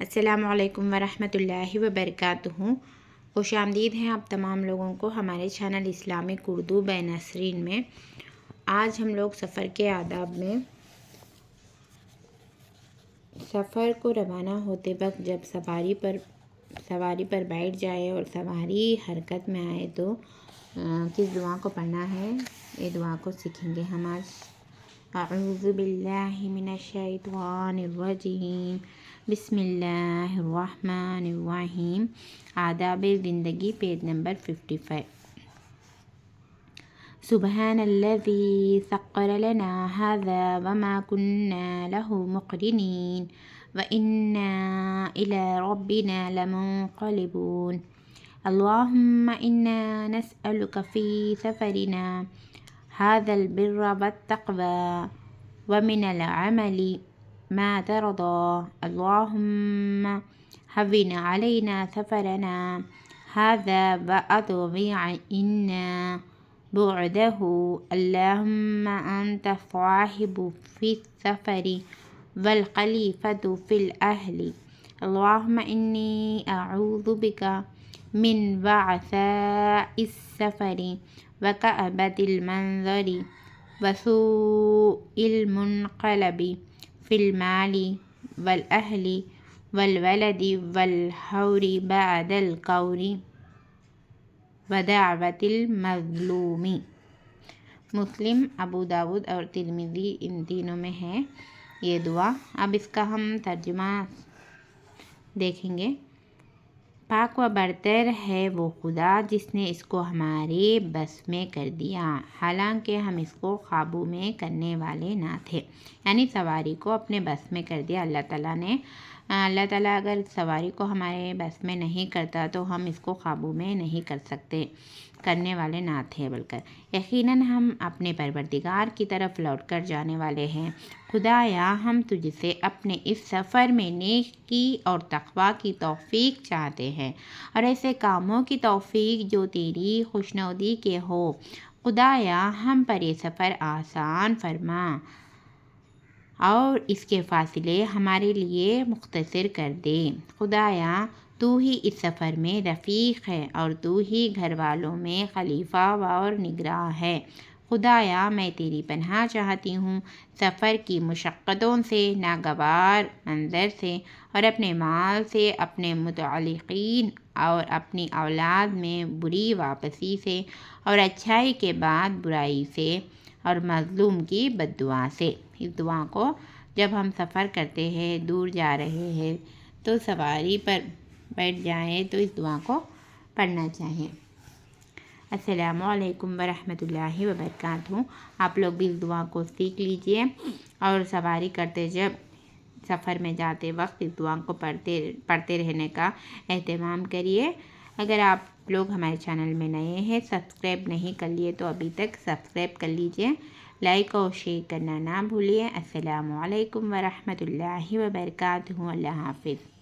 السلام علیکم ورحمۃ اللہ وبرکاتہ۔ خوش آمدید ہیں آپ تمام لوگوں کو ہمارے چینل اسلامک اردو بہ نسرین میں۔ آج ہم لوگ سفر کے آداب میں سفر کو روانہ ہوتے وقت جب سواری پر بیٹھ جائے اور سواری حرکت میں آئے تو کس دعا کو پڑھنا ہے، یہ دعا کو سیکھیں گے ہم آج۔ اعوذ باللہ من الشیطان الرجیم، بسم اللہ الرحمن الرحیم۔ آداب زندگی، پیج نمبر 55۔ سبحان الذی سخر لنا هذا وما كنا له مقرنین وإنا إلى ربنا لمنقلبون۔ اللهم إنا نسألك في سفرنا هذا البر والتقوى ومن العمل ما ترضى، اللهم هون علينا سفرنا هذا وأطوي عنا بعده، اللهم أنت الصاحب في السفر والخليفة في الأهل، اللهم إني أعوذ بك من وعثاء السفر وكآبة المنظر وسوء المنقلب في المال والأهل والولد والحور بعد القور ودعوة المظلوم۔ مسلم، ابو داود اور ترمذی، ان تینوں میں ہے یہ دعا۔ اب اس کا ہم ترجمہ دیکھیں گے۔ پاک و برتر ہے وہ خدا جس نے اس کو ہمارے بس میں کر دیا، حالانکہ ہم اس کو قابو میں کرنے والے نہ تھے۔ یعنی سواری کو اپنے بس میں کر دیا اللہ تعالیٰ نے۔ اللہ تعالیٰ اگر سواری کو ہمارے بس میں نہیں کرتا تو ہم اس کو قابو میں نہیں کر سکتے، کرنے والے نہ تھے بلکہ۔ یقیناً ہم اپنے پروردگار کی طرف لوٹ کر جانے والے ہیں۔ خدایا، ہم تجھ سے اپنے اس سفر میں نیکی اور تقوی کی توفیق چاہتے ہیں اور ایسے کاموں کی توفیق جو تیری خوشنودی کے ہو۔ خدایا، ہم پر یہ سفر آسان فرما اور اس کے فاصلے ہمارے لیے مختصر کر دے۔ خدایا، تو ہی اس سفر میں رفیق ہے اور تو ہی گھر والوں میں خلیفہ اور نگراں ہے۔ خدایا، میں تیری پناہ چاہتی ہوں سفر کی مشقتوں سے، ناگوار منظر سے اور اپنے مال سے، اپنے متعلقین اور اپنی اولاد میں بری واپسی سے اور اچھائی کے بعد برائی سے اور مظلوم کی بد دعا سے۔ اس دعا کو جب ہم سفر کرتے ہیں، دور جا رہے ہیں تو سواری پر بیٹھ جائیں تو اس دعا کو پڑھنا چاہیے۔ السلام علیکم ورحمۃ اللہ وبرکاتہ۔ آپ لوگ بھی اس دعا کو سیکھ لیجئے اور سواری کرتے جب سفر میں جاتے وقت اس دعا کو پڑھتے رہنے کا اہتمام کریے۔ اگر آپ لوگ ہمارے چینل میں نئے ہیں، سبسکرائب نہیں کر لیے تو ابھی تک سبسکرائب کر لیجئے، لائک اور شیئر کرنا نہ بھولیے۔ السلام علیکم ورحمۃ اللہ وبرکاتہ۔ اللہ حافظ۔